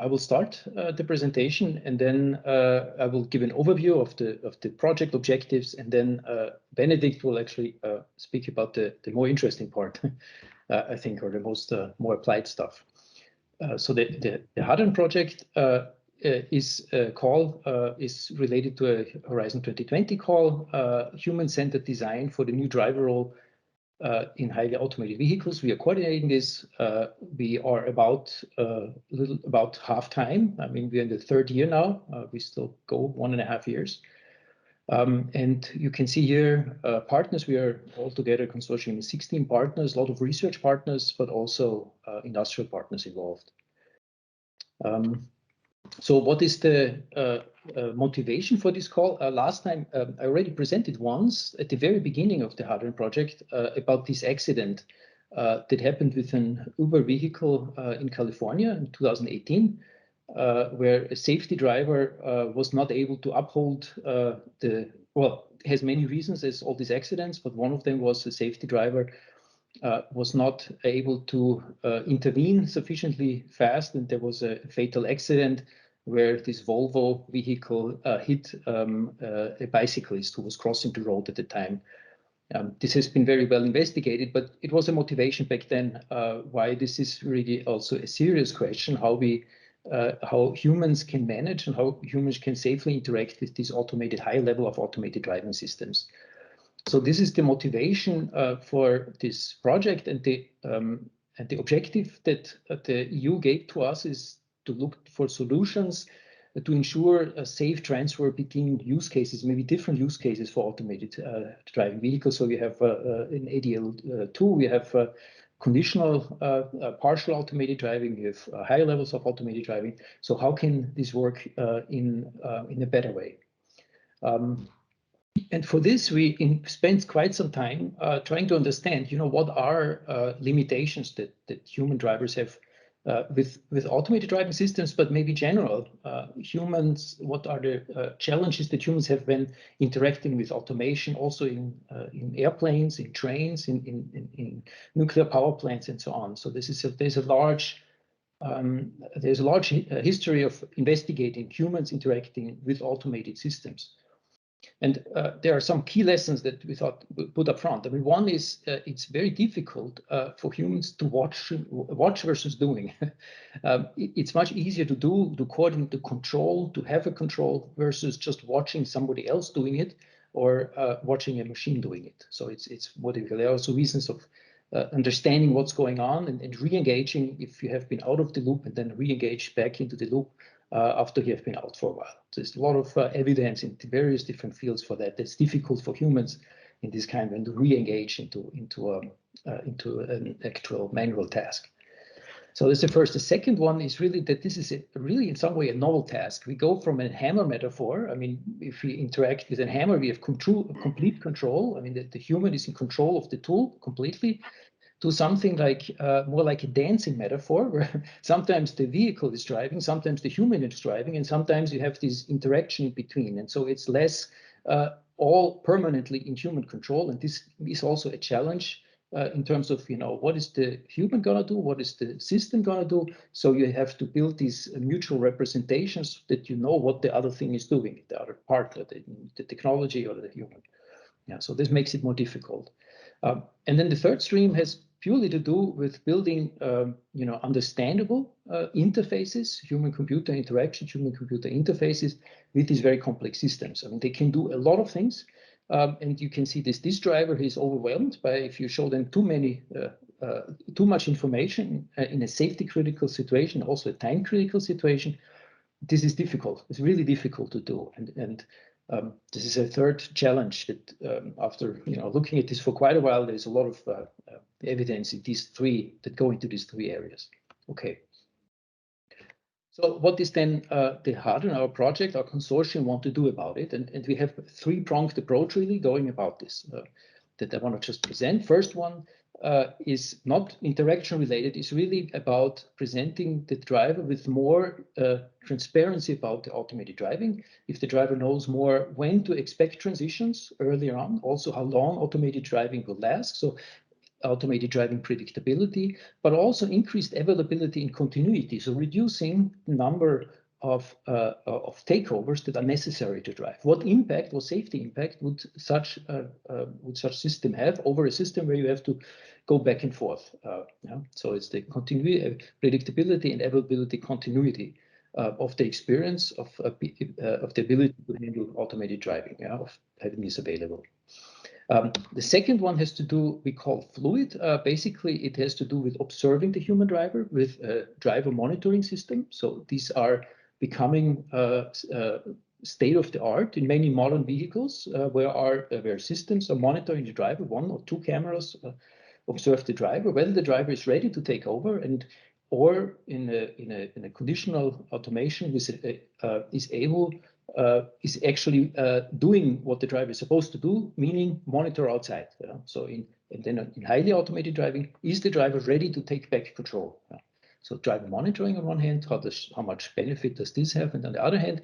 will start the presentation, and then I will give an overview of the project objectives, and then Benedikt will actually speak about the more interesting part, I think, or the most more applied stuff. So the HADRIAN project is related to a Horizon 2020 call, human-centered design for the new driver role in highly automated vehicles. We are coordinating this. We are about half time. I mean, we're in the third year now. We still go 1.5 years. And you can see here partners. We are altogether a consortium of 16 partners, a lot of research partners, but also industrial partners involved. So what is the motivation for this call? Last time I already presented once at the very beginning of the HADRIAN project about this accident that happened with an Uber vehicle in California in 2018, where a safety driver was not able to uphold it has many reasons as all these accidents, but one of them was the safety driver was not able to intervene sufficiently fast, and there was a fatal accident where this Volvo vehicle hit a bicyclist who was crossing the road at the time. This has been very well investigated, but it was a motivation back then why this is really also a serious question, how humans can manage and how humans can safely interact with this high level of automated driving systems. So this is the motivation for this project, and the objective that the EU gave to us is to look for solutions to ensure a safe transfer between use cases, maybe different use cases for automated driving vehicles. So we have in ADL2, we have conditional partial automated driving, we have higher levels of automated driving. So how can this work in a better way? And for this, we spent quite some time trying to understand, what are limitations that human drivers have with automated driving systems, but maybe general humans. What are the challenges that humans have when interacting with automation, also in airplanes, in trains, in nuclear power plants, and so on. So there's a large history of investigating humans interacting with automated systems. And there are some key lessons that we thought we'd put up front. I mean, one is it's very difficult for humans to watch versus doing. It's much easier to coordinate, to control, to have a control versus just watching somebody else doing it or watching a machine doing it. So it's what there are also reasons of understanding what's going on and re-engaging if you have been out of the loop, and then re-engage back into the loop after you have been out for a while. There's a lot of evidence in various different fields for that. It's difficult for humans in this kind of to re-engage into an actual manual task. So that's the first. The second one is really that this is really in some way a novel task. We go from a hammer metaphor. I mean, if we interact with a hammer, we have complete control. I mean, the human is in control of the tool completely, to something like more like a dancing metaphor, where sometimes the vehicle is driving, sometimes the human is driving, and sometimes you have this interaction in between. And so it's less all permanently in human control. And this is also a challenge in terms of, what is the human gonna do? What is the system gonna do? So you have to build these mutual representations that you know what the other thing is doing, the other part, the technology or the human. Yeah, so this makes it more difficult. And then the third stream has purely to do with building, understandable interfaces, human-computer interaction, human-computer interfaces with these very complex systems. I mean, they can do a lot of things, and you can see this driver is overwhelmed by if you show them too much information in a safety-critical situation, also a time-critical situation. This is difficult. It's really difficult to do, and this is a third challenge that after looking at this for quite a while, there's a lot of evidence in that go into these three areas. Okay. So what is then the HADRIAN, our project, our consortium want to do about it? And we have a three-pronged approach really going about this that I want to just present. First one is not interaction related. It's really about presenting the driver with more transparency about the automated driving. If the driver knows more when to expect transitions earlier on, also how long automated driving will last. So automated driving predictability, but also increased availability and continuity, so reducing the number of takeovers that are necessary to drive. What impact, what safety impact would such system have over a system where you have to go back and forth? Yeah? So it's the continuity, predictability, and availability continuity of the experience of the ability to handle automated driving, yeah, of having this available. The second one has to do, we call fluid. Basically, it has to do with observing the human driver with a driver monitoring system. So these are becoming state of the art in many modern vehicles, where systems are monitoring the driver. 1 or 2 cameras observe the driver, whether the driver is ready to take over, or in a conditional automation is actually doing what the driver is supposed to do, meaning monitor outside. Yeah? So in highly automated driving, is the driver ready to take back control? Yeah? So driver monitoring on one hand, how much benefit does this have? And on the other hand,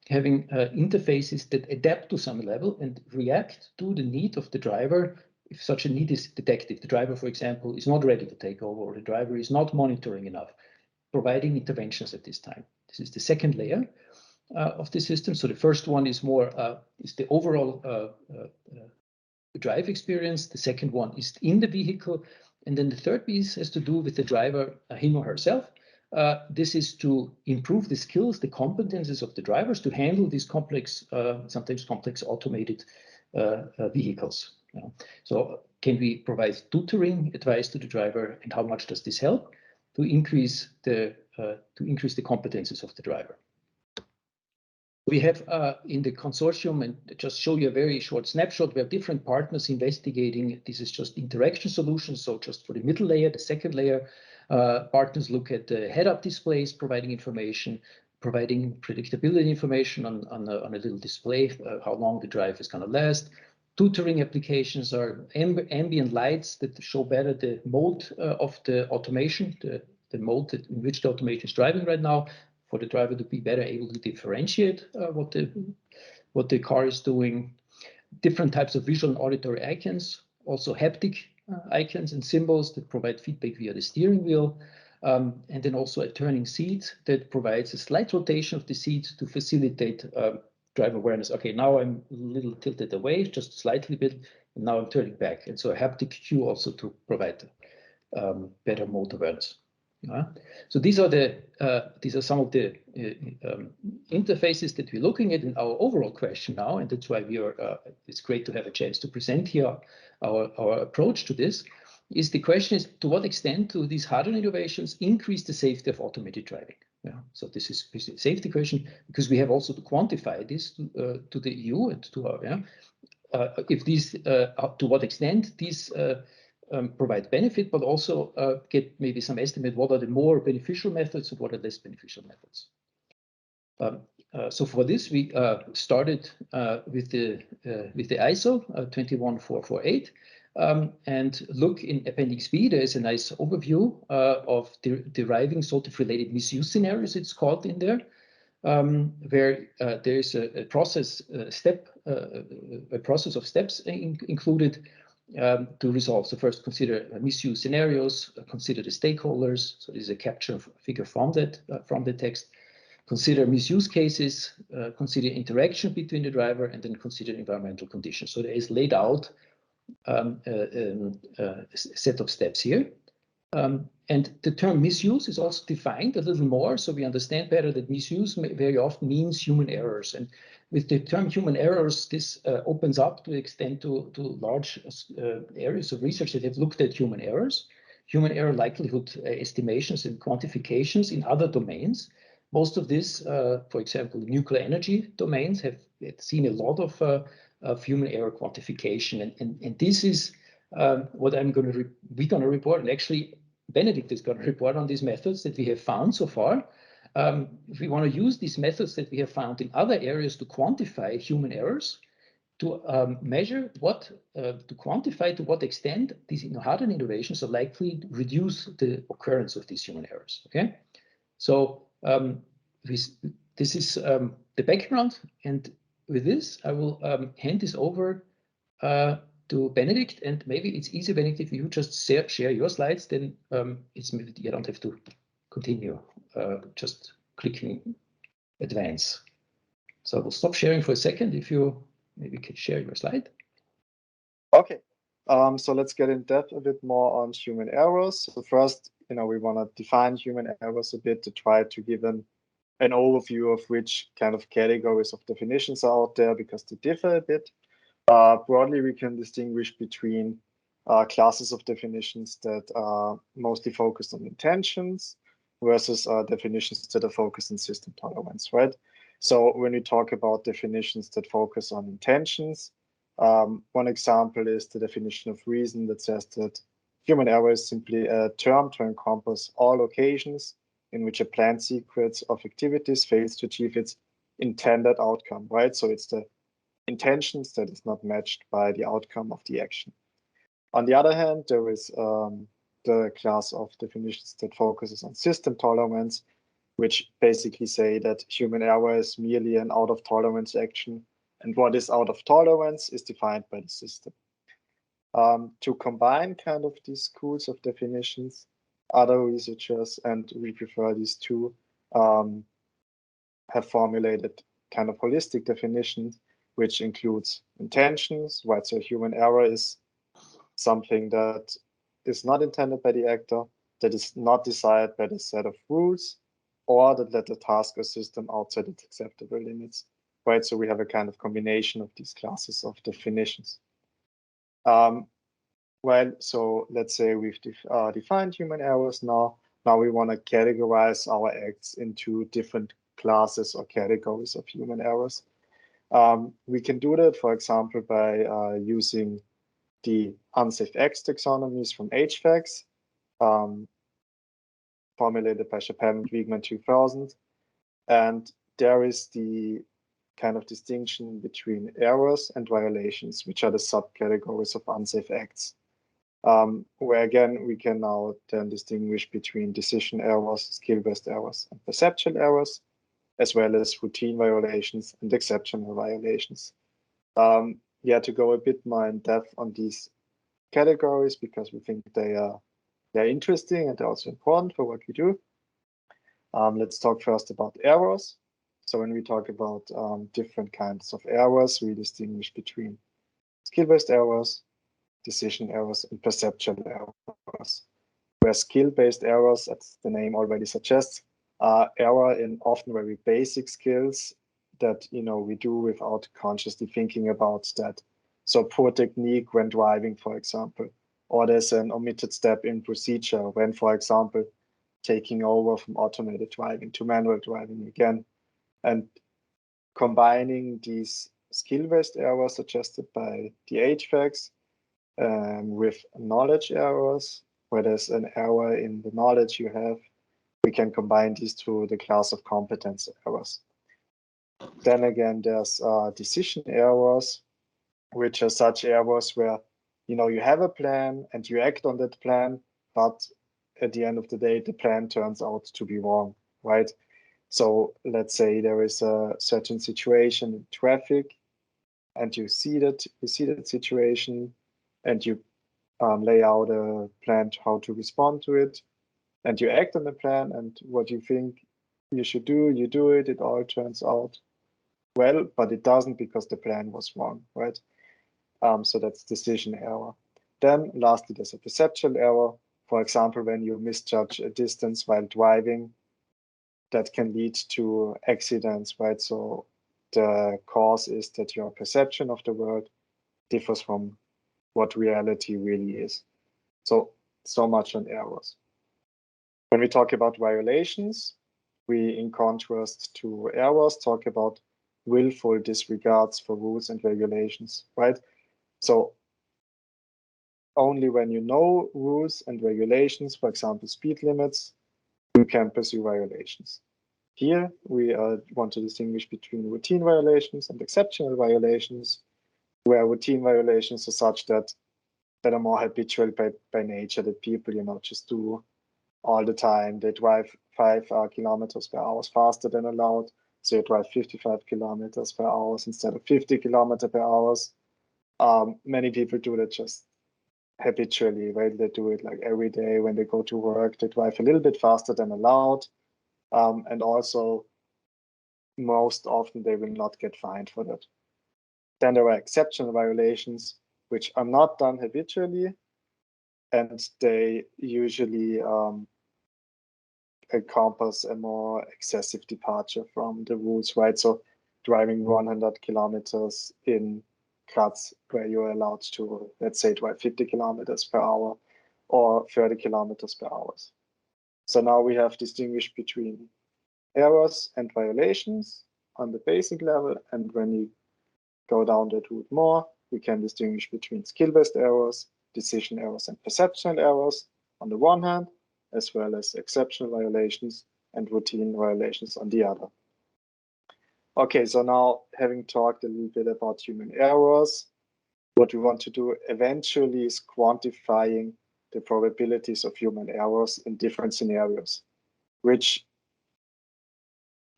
having interfaces that adapt to some level and react to the need of the driver if such a need is detected. The driver, for example, is not ready to take over, or the driver is not monitoring enough, providing interventions at this time. This is the second layer of the system. So the first one is more is the overall drive experience. The second one is in the vehicle. And then the third piece has to do with the driver, him or herself. This is to improve the skills, the competences of the drivers to handle these complex, sometimes complex automated vehicles. So can we provide tutoring advice to the driver, and how much does this help to increase the competences of the driver? We have in the consortium, and just show you a very short snapshot, we have different partners investigating. This is just interaction solutions. So just for the middle layer, the second layer, partners look at the head-up displays, providing information, providing predictability information on a little display, how long the drive is going to last. Tutoring applications are ambient lights that show better the mode of the automation, the mode in which the automation is driving right now, for the driver to be better able to differentiate what the car is doing. Different types of visual and auditory icons, also haptic icons and symbols that provide feedback via the steering wheel. And then also a turning seat that provides a slight rotation of the seat to facilitate driver awareness. Okay, now I'm a little tilted away, just slightly bit, and now I'm turning back. And so a haptic cue also to provide better mode awareness. So these are some of the interfaces that we're looking at in our overall question now, and that's why it's great to have a chance to present here our approach to this. The question is, to what extent do these HADRIAN innovations increase the safety of automated driving? Yeah, so this is a safety question, because we have also to quantify this to the EU and to our, if these, to what extent these provide benefit, but also get maybe some estimate what are the more beneficial methods and what are less beneficial methods. So for this, we started with the ISO 21448. And look in Appendix B, there is a nice overview of deriving sort of related misuse scenarios, it's called in there, where there is a process of steps included to resolve. So first, consider misuse scenarios, consider the stakeholders. So this is a capture figure from the text. Consider misuse cases, consider interaction between the driver, and then consider environmental conditions. So there is laid out a set of steps here. And the term misuse is also defined a little more, so we understand better that misuse very often means human errors. And with the term human errors, this opens up to extend to large areas of research that have looked at human errors, human error likelihood estimations and quantifications in other domains. Most of this, for example, nuclear energy domains have seen a lot of human error quantification. And this is what we're going to report. And actually, Benedikt is going to report on these methods that we have found so far. If we want to use these methods that we have found in other areas to quantify human errors, to measure to quantify to what extent these HADRIAN innovations are likely to reduce the occurrence of these human errors. Okay, so this is the background, and with this, I will hand this over to Benedikt, and maybe it's easier, Benedikt, if you just share your slides, then it's maybe you don't have to continue, just clicking advance. So we'll stop sharing for a second if you maybe can share your slide. Okay, so let's get in depth a bit more on human errors. So first, we want to define human errors a bit to try to give an overview of which kind of categories of definitions are out there, because they differ a bit. Broadly, we can distinguish between classes of definitions that are mostly focused on intentions versus definitions that are focused on system tolerance, right? So when we talk about definitions that focus on intentions, one example is the definition of reason that says that human error is simply a term to encompass all occasions in which a planned sequence of activities fails to achieve its intended outcome, right? So it's the intentions that is not matched by the outcome of the action. On the other hand, there is the class of definitions that focuses on system tolerance, which basically say that human error is merely an out of tolerance action, and what is out of tolerance is defined by the system. To combine kind of these schools of definitions, other researchers, and we prefer these two, have formulated kind of holistic definitions, which includes intentions, right? So human error is something that is not intended by the actor, that is not desired by the set of rules, or that let the task or system outside its acceptable limits, right? So we have a kind of combination of these classes of definitions. Well, so let's say we've defined human errors now. Now we want to categorize our acts into different classes or categories of human errors. We can do that, for example, by using the unsafe acts taxonomies from HFACs, formulated by Chappell and Wiegmann 2000. And there is the kind of distinction between errors and violations, which are the subcategories of unsafe acts. Where again, we can now then distinguish between decision errors, skill-based errors, and perceptual errors, as well as routine violations and exceptional violations. Yeah, to go a bit more in depth on these categories, because we think they're interesting and they're also important for what we do. Let's talk first about errors. So when we talk about different kinds of errors, we distinguish between skill-based errors, decision errors, and perceptual errors. Where skill-based errors, as the name already suggests, are error in often very basic skills that we do without consciously thinking about that. So poor technique when driving, for example, or there's an omitted step in procedure when, for example, taking over from automated driving to manual driving again. And combining these skill-based errors suggested by the HFACs with knowledge errors, where there's an error in the knowledge you have, we can combine these to the class of competence errors. Then again, there's decision errors, which are such errors where you have a plan and you act on that plan, but at the end of the day, the plan turns out to be wrong, right? So let's say there is a certain situation in traffic, and you see that situation, and you lay out a plan how to respond to it, and you act on the plan, and what you think you should do, you do it. It all turns out well, but it doesn't because the plan was wrong, right? So that's decision error. Then lastly, there's a perceptual error. For example, when you misjudge a distance while driving, that can lead to accidents, right? So the cause is that your perception of the world differs from what reality really is. So much on errors. When we talk about violations, we, in contrast to errors, talk about willful disregards for rules and regulations, right? So only when you know rules and regulations, for example, speed limits, you can pursue violations. Here, we want to distinguish between routine violations and exceptional violations, where routine violations are such that are more habitual by nature, that people, just do all the time. They drive 5 kilometers per hour faster than allowed, so you drive 55 kilometers per hour instead of 50 kilometers per hour. Many people do that just habitually, right? They do it like every day when they go to work. They drive a little bit faster than allowed. And also, most often they will not get fined for that. Then there are exceptional violations, which are not done habitually, and they usually encompass a more excessive departure from the rules, right? So driving 100 kilometers in cuts where you're allowed to, let's say, drive 50 kilometers per hour or 30 kilometers per hour. So now we have distinguished between errors and violations on the basic level, and when you go down that route more, we can distinguish between skill-based errors, decision errors, and perceptual errors on the one hand, as well as exceptional violations and routine violations on the other. Okay, so now having talked a little bit about human errors, what we want to do eventually is quantifying the probabilities of human errors in different scenarios, which,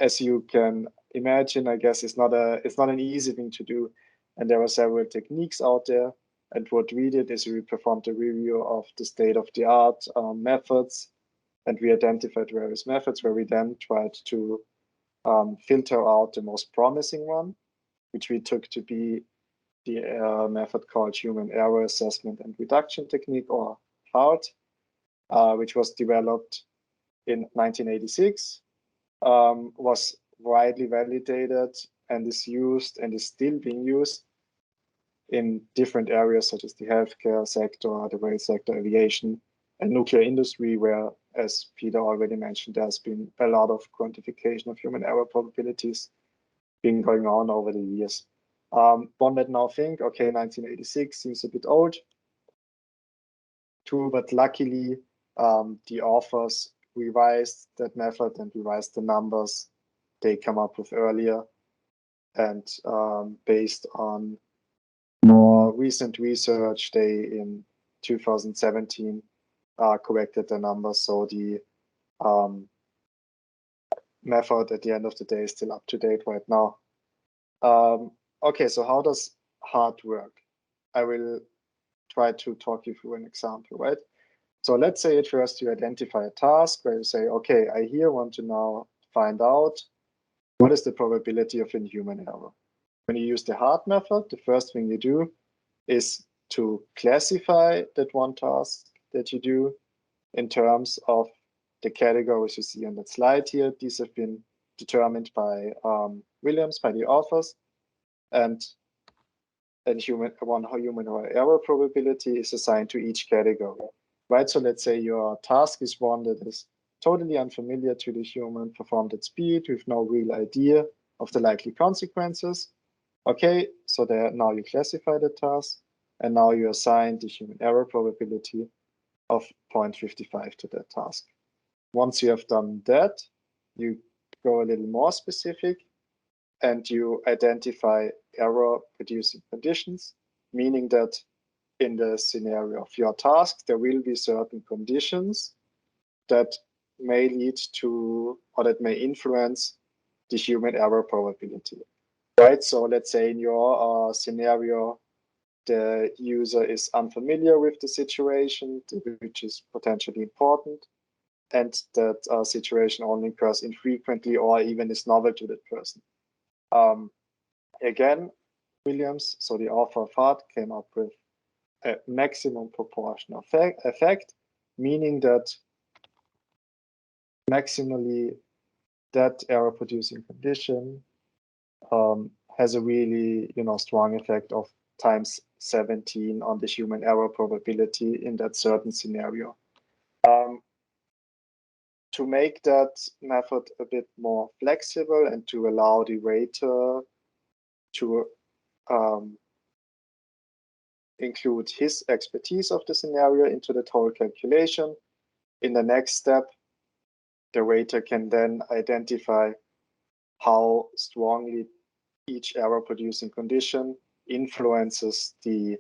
as you can imagine, I guess it's not an easy thing to do. And there are several techniques out there. And what we did is we performed a review of the state-of-the-art methods, and we identified various methods where we then tried to filter out the most promising one, which we took to be the method called Human Error Assessment and Reduction Technique, or HART, which was developed in 1986, was widely validated and is used and is still being used in different areas such as the healthcare sector, the rail sector, aviation, and nuclear industry, where, as Peter already mentioned, there's been a lot of quantification of human error probabilities been going on over the years. One might now think, okay, 1986 seems a bit old. True, but luckily the authors revised that method and revised the numbers they come up with earlier, and based on more recent research, they in 2017 corrected the numbers, so the method at the end of the day is still up to date right now. Okay, so how does HART work? I will try to talk you through an example, right? So let's say at first you identify a task where you say, okay, I here want to now find out what is the probability of a human error. When you use the HART method, the first thing you do is to classify that one task that you do in terms of the categories you see on that slide here. These have been determined by Williams, by the authors, and one human error probability is assigned to each category, right? So let's say your task is one that is totally unfamiliar to the human, performed at speed with no real idea of the likely consequences. Okay, so there now you classify the task, and now you assign the human error probability of 0.55 to that task. Once you have done that, you go a little more specific and you identify error-producing conditions, meaning that in the scenario of your task, there will be certain conditions that may lead to, or that may influence the human error probability, right? So let's say in your scenario, the user is unfamiliar with the situation, which is potentially important, and that situation only occurs infrequently or even is novel to that person. Again, Williams, so the author of HART, came up with a maximum proportional effect, meaning that maximally that error-producing condition has a really, strong effect of times 17 on the human error probability in that certain scenario. To make that method a bit more flexible and to allow the rater to include his expertise of the scenario into the whole calculation, in the next step, the rater can then identify how strongly each error-producing condition influences the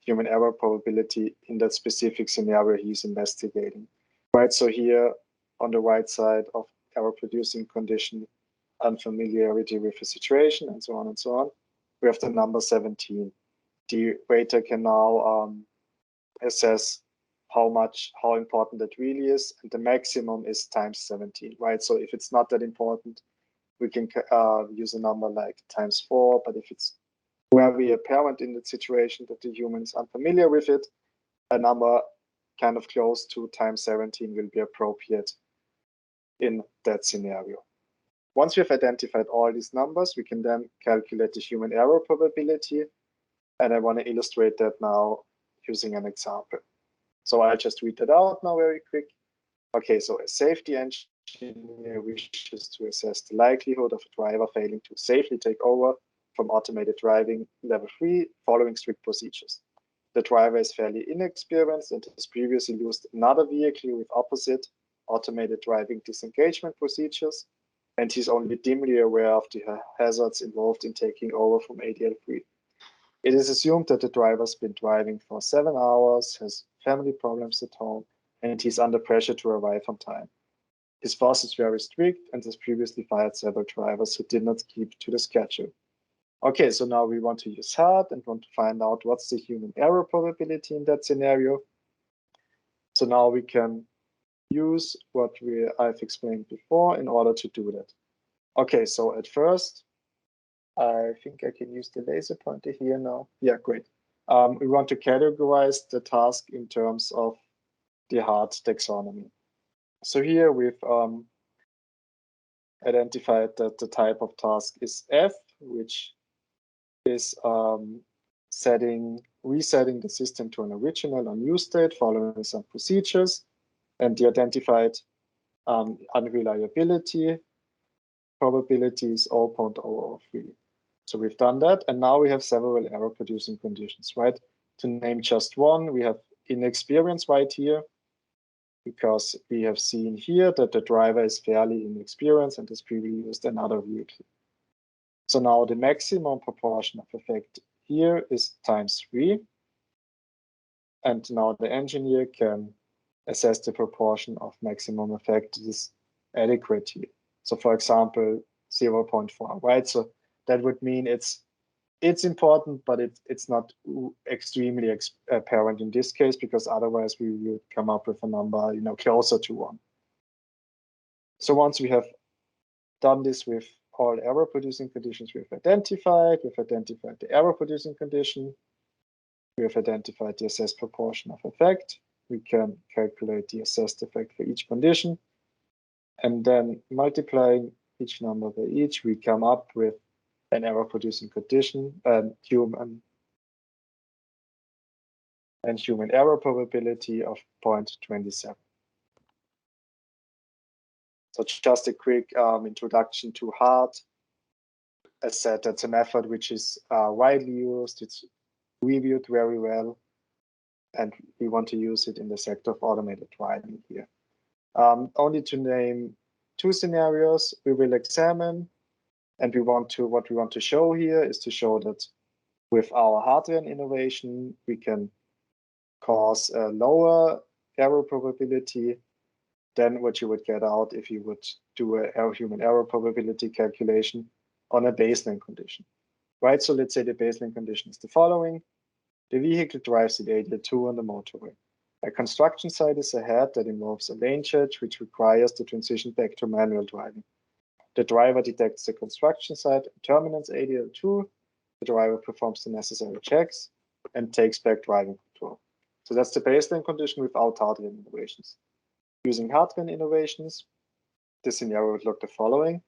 human error probability in that specific scenario he's investigating. Right, so here on the right side of error-producing condition, unfamiliarity with the situation, and so on and so on, we have the number 17. the rater can now assess how important that really is, and the maximum is times 17, right? So if it's not that important, we can use a number like times 4, but if it's very apparent in the situation that the human is unfamiliar with it, a number kind of close to times 17 will be appropriate in that scenario. Once we've identified all these numbers, we can then calculate the human error probability. And I want to illustrate that now using an example. So I'll just read that out now very quick. Okay, so a safety engineer wishes to assess the likelihood of a driver failing to safely take over from automated driving level 3 following strict procedures. The driver is fairly inexperienced and has previously used another vehicle with opposite automated driving disengagement procedures, and he's only dimly aware of the hazards involved in taking over from ADL3. It is assumed that the driver's been driving for 7 hours, has family problems at home, and he's under pressure to arrive on time. His boss is very strict and has previously fired several drivers who did not keep to the schedule. Okay, so now we want to use HAD and want to find out what's the human error probability in that scenario. So now we can use what I've explained before in order to do that. Okay, so at first, I think I can use the laser pointer here now. Yeah, great. We want to categorize the task in terms of the HAD taxonomy. So here we've identified that the type of task is F, which is resetting the system to an original or new state following some procedures, and the identified unreliability probability is 0.003. So we've done that, and now we have several error-producing conditions, right? To name just one, we have inexperience right here, because we have seen here that the driver is fairly inexperienced and has previously used another vehicle. So now the maximum proportion of effect here is times 3. And now the engineer can assess the proportion of maximum effect that is adequate here. So for example, 0.4, right? So that would mean it's important, but it's not extremely apparent in this case, because otherwise we would come up with a number, closer to 1. So once we have done this with all error-producing conditions we've identified the error-producing condition, we have identified the assessed proportion of effect. We can calculate the assessed effect for each condition, and then multiplying each number by each, we come up with an error-producing condition and human error probability of 0.27. So just a quick introduction to HAD. As said, that's a method which is widely used. It's reviewed very well, and we want to use it in the sector of automated driving here. Only to name 2 scenarios we will examine, and what we want to show here is to show that with our HADRIAN innovation, we can cause a lower error probability than what you would get out if you would do a human error probability calculation on a baseline condition, right? So let's say the baseline condition is the following. The vehicle drives at ADL2 on the motorway. A construction site is ahead that involves a lane change, which requires the transition back to manual driving. The driver detects the construction site and terminates ADL2. The driver performs the necessary checks and takes back driving control. So that's the baseline condition without HADRIAN innovations. Using HADRIAN innovations, the scenario would look the following.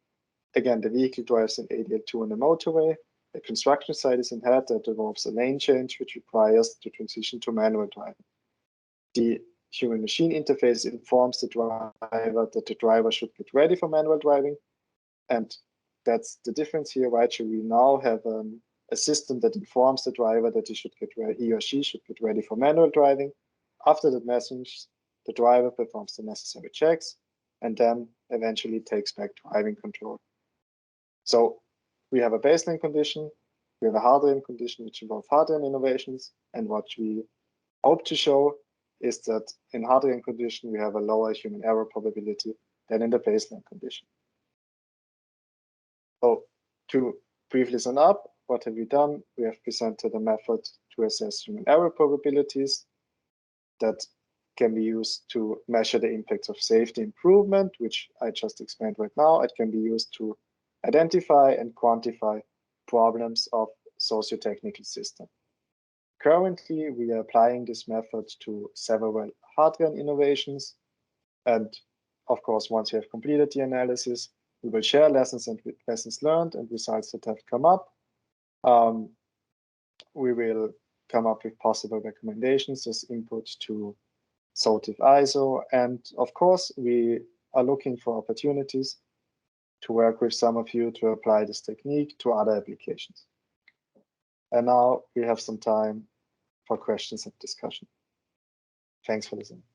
Again, the vehicle drives in ADL2 on the motorway. A construction site is ahead that involves a lane change, which requires the transition to manual driving. The human-machine interface informs the driver that the driver should get ready for manual driving. And that's the difference here, right? So we now have a system that informs the driver that he or she should get ready for manual driving. After that message, the driver performs the necessary checks and then eventually takes back driving control. So we have a baseline condition, we have a HADRIAN condition which involves HADRIAN innovations, and what we hope to show is that in HADRIAN condition we have a lower human error probability than in the baseline condition. So to briefly sum up, what have we done? We have presented a method to assess human error probabilities that can be used to measure the impacts of safety improvement, which I just explained right now. It can be used to identify and quantify problems of socio-technical system. Currently, we are applying this method to several HADRIAN innovations. And of course, once we have completed the analysis, we will share lessons learned and results that have come up. We will come up with possible recommendations as input to SOTIF ISO. And of course, we are looking for opportunities to work with some of you to apply this technique to other applications. And now we have some time for questions and discussion. Thanks for listening.